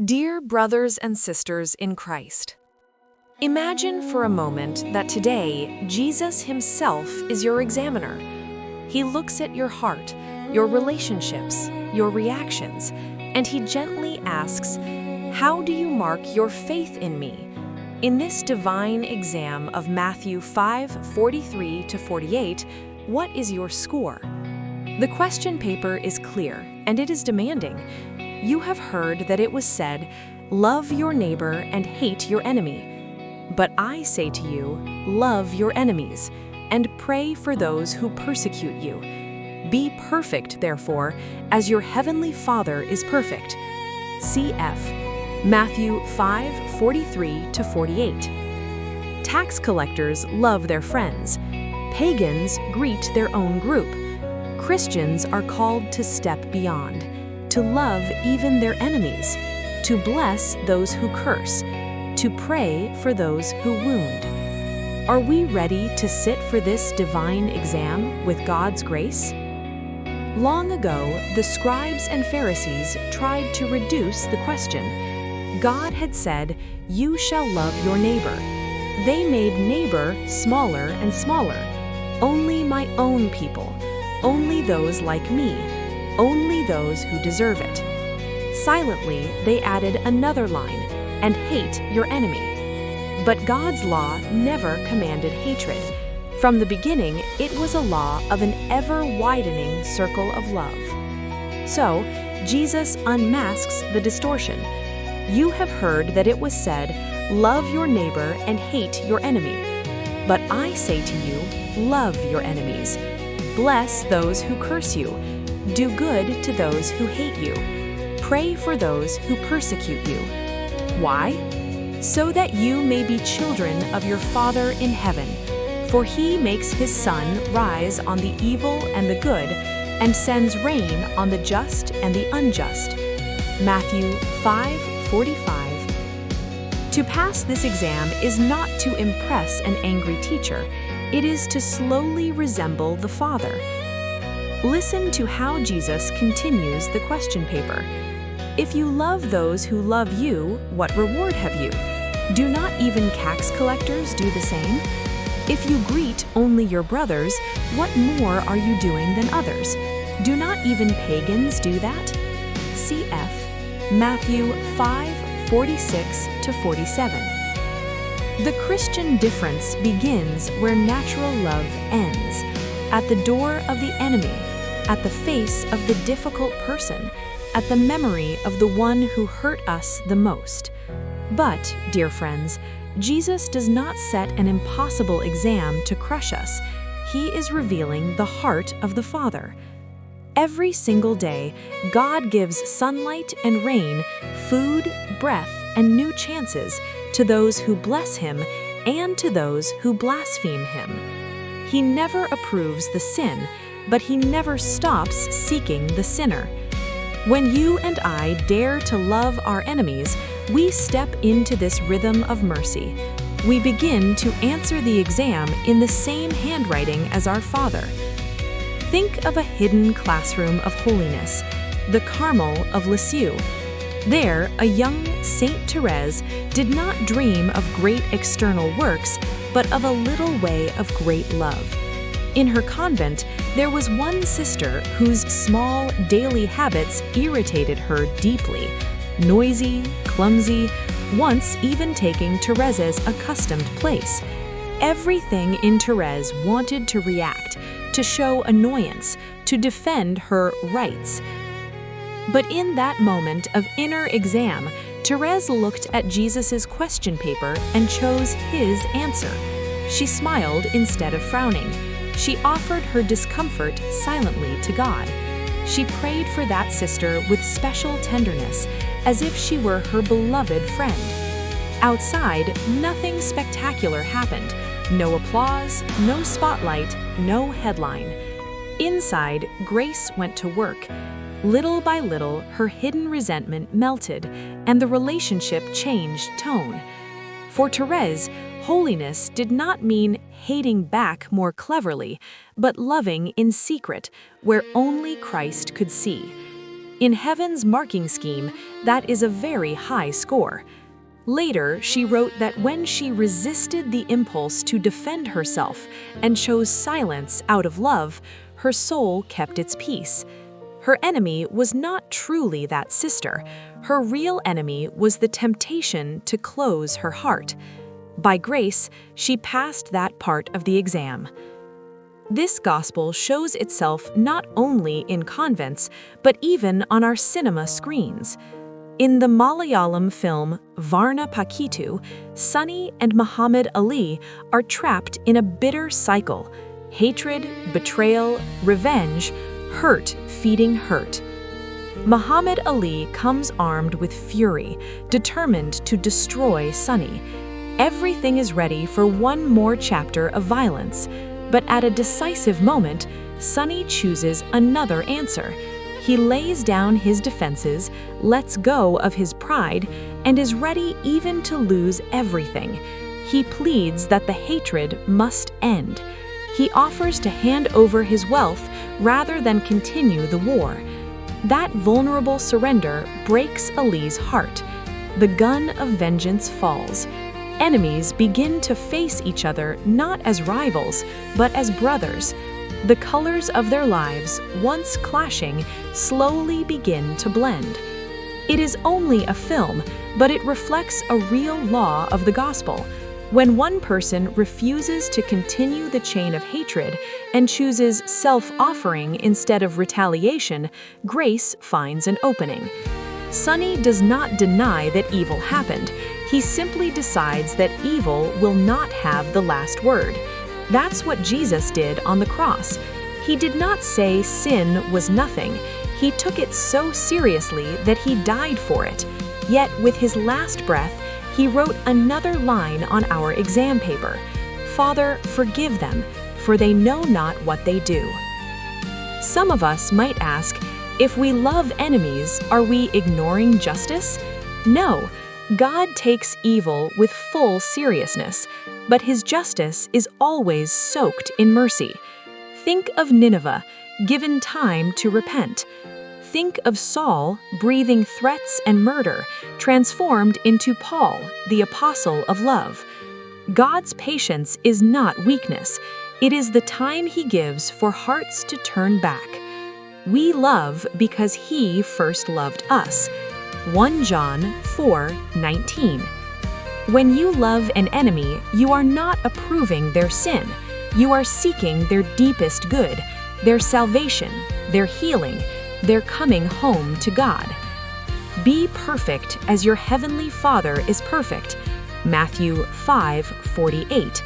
Dear brothers and sisters in Christ, imagine for a moment that today Jesus himself is your examiner. He looks at your heart, your relationships, your reactions, and he gently asks, "How do you mark your faith in me?" In this divine exam of Matthew 5:43-48, what is your score? The question paper is clear, and it is demanding. You have heard that it was said, "Love your neighbor and hate your enemy." But I say to you, love your enemies, and pray for those who persecute you. Be perfect, therefore, as your heavenly Father is perfect. Cf. Matthew 5:43-48. Tax collectors love their friends. Pagans greet their own group. Christians are called to step beyond, to love even their enemies, to bless those who curse, to pray for those who wound. Are we ready to sit for this divine exam with God's grace? Long ago, the scribes and Pharisees tried to reduce the question. God had said, "You shall love your neighbor." They made neighbor smaller and smaller. Only my own people, only those like me, only those who deserve it. Silently, they added another line, "and hate your enemy." But God's law never commanded hatred. From the beginning, it was a law of an ever-widening circle of love. So, Jesus unmasks the distortion. You have heard that it was said, "Love your neighbor and hate your enemy." But I say to you, love your enemies. Bless those who curse you. Do good to those who hate you. Pray for those who persecute you. Why? So that you may be children of your Father in heaven. For he makes his sun rise on the evil and the good, and sends rain on the just and the unjust. Matthew 5:45. To pass this exam is not to impress an angry teacher. It is to slowly resemble the Father. Listen to how Jesus continues the question paper. If you love those who love you, what reward have you? Do not even tax collectors do the same? If you greet only your brothers, what more are you doing than others? Do not even pagans do that? Cf. Matthew 5:46-47. The Christian difference begins where natural love ends, at the door of the enemy, at the face of the difficult person, at the memory of the one who hurt us the most. But, dear friends, Jesus does not set an impossible exam to crush us. He is revealing the heart of the Father. Every single day, God gives sunlight and rain, food, breath, and new chances to those who bless him and to those who blaspheme him. He never approves the sin, but he never stops seeking the sinner. When you and I dare to love our enemies, we step into this rhythm of mercy. We begin to answer the exam in the same handwriting as our Father. Think of a hidden classroom of holiness, the Carmel of Lisieux. There, a young Saint Therese did not dream of great external works, but of a little way of great love. In her convent, there was one sister whose small daily habits irritated her deeply. Noisy, clumsy, once even taking Therese's accustomed place. Everything in Therese wanted to react, to show annoyance, to defend her rights. But in that moment of inner exam, Therese looked at Jesus' question paper and chose his answer. She smiled instead of frowning. She offered her discomfort silently to God. She prayed for that sister with special tenderness, as if she were her beloved friend. Outside, nothing spectacular happened. No applause, no spotlight, no headline. Inside, Grace went to work. Little by little, her hidden resentment melted, and the relationship changed tone. For Therese, holiness did not mean hating back more cleverly, but loving in secret, where only Christ could see. In heaven's marking scheme, that is a very high score. Later, she wrote that when she resisted the impulse to defend herself and chose silence out of love, her soul kept its peace. Her enemy was not truly that sister. Her real enemy was the temptation to close her heart. By grace, she passed that part of the exam. This gospel shows itself not only in convents, but even on our cinema screens. In the Malayalam film Varna Pakitu, Sunny and Muhammad Ali are trapped in a bitter cycle: hatred, betrayal, revenge, hurt feeding hurt. Muhammad Ali comes armed with fury, determined to destroy Sunny. Everything is ready for one more chapter of violence, but at a decisive moment, Sunny chooses another answer. He lays down his defenses, lets go of his pride, and is ready even to lose everything. He pleads that the hatred must end. He offers to hand over his wealth rather than continue the war. That vulnerable surrender breaks Ali's heart. The gun of vengeance falls. Enemies begin to face each other not as rivals, but as brothers. The colors of their lives, once clashing, slowly begin to blend. It is only a film, but it reflects a real law of the gospel. When one person refuses to continue the chain of hatred and chooses self-offering instead of retaliation, grace finds an opening. Sunny does not deny that evil happened. He simply decides that evil will not have the last word. That's what Jesus did on the cross. He did not say sin was nothing. He took it so seriously that he died for it. Yet with his last breath, he wrote another line on our exam paper: "Father, forgive them, for they know not what they do." Some of us might ask, if we love enemies, are we ignoring justice? No. God takes evil with full seriousness, but his justice is always soaked in mercy. Think of Nineveh, given time to repent. Think of Saul, breathing threats and murder, transformed into Paul, the apostle of love. God's patience is not weakness. It is the time he gives for hearts to turn back. We love because he first loved us. 1 John 4:19. When you love an enemy, you are not approving their sin. You are seeking their deepest good, their salvation, their healing, their coming home to God. Be perfect as your heavenly Father is perfect. Matthew 5:48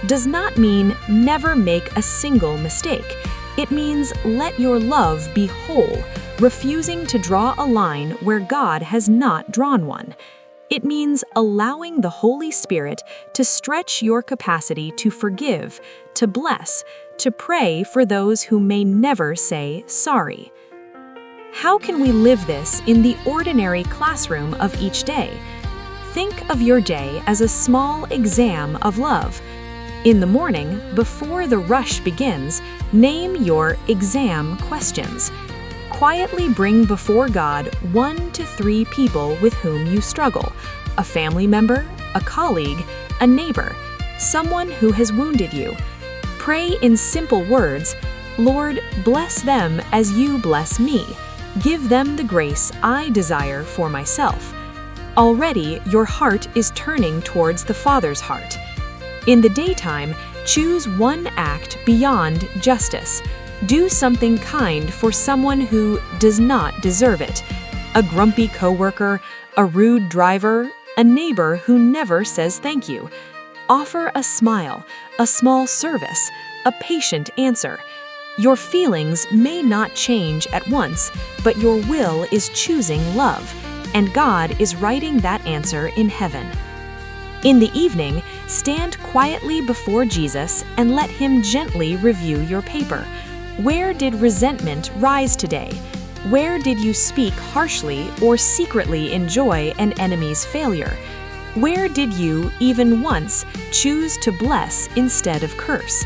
does not mean never make a single mistake. It means let your love be whole, refusing to draw a line where God has not drawn one. It means allowing the Holy Spirit to stretch your capacity to forgive, to bless, to pray for those who may never say sorry. How can we live this in the ordinary classroom of each day? Think of your day as a small exam of love. In the morning, before the rush begins, name your exam questions. Quietly bring before God 1 to 3 people with whom you struggle: a family member, a colleague, a neighbor, someone who has wounded you. Pray in simple words: Lord, bless them as you bless me. Give them the grace I desire for myself. Already your heart is turning towards the Father's heart. In the daytime, choose one act beyond justice. Do something kind for someone who does not deserve it: a grumpy coworker, a rude driver, a neighbor who never says thank you. Offer a smile, a small service, a patient answer. Your feelings may not change at once, but your will is choosing love, and God is writing that answer in heaven. In the evening, stand quietly before Jesus and let him gently review your paper. Where did resentment rise today? Where did you speak harshly or secretly enjoy an enemy's failure? Where did you, even once, choose to bless instead of curse?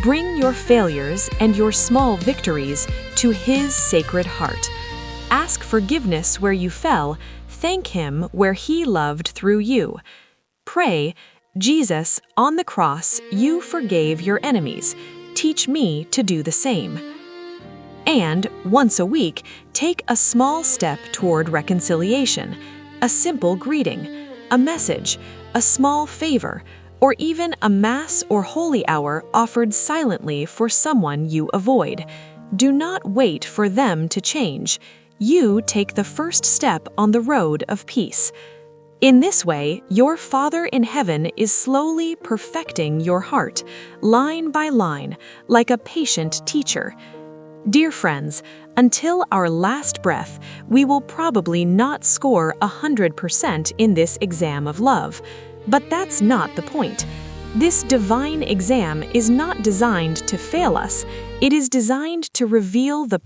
Bring your failures and your small victories to his sacred heart. Ask forgiveness where you fell, thank Him where He loved through you. Pray, Jesus, on the cross, you forgave your enemies. Teach me to do the same. And, once a week, take a small step toward reconciliation. A simple greeting, a message, a small favor, or even a Mass or Holy Hour offered silently for someone you avoid. Do not wait for them to change. You take the first step on the road of peace. In this way, your Father in heaven is slowly perfecting your heart, line by line, like a patient teacher. Dear friends, until our last breath, we will probably not score 100% in this exam of love. But that's not the point. This divine exam is not designed to fail us. It is designed to reveal the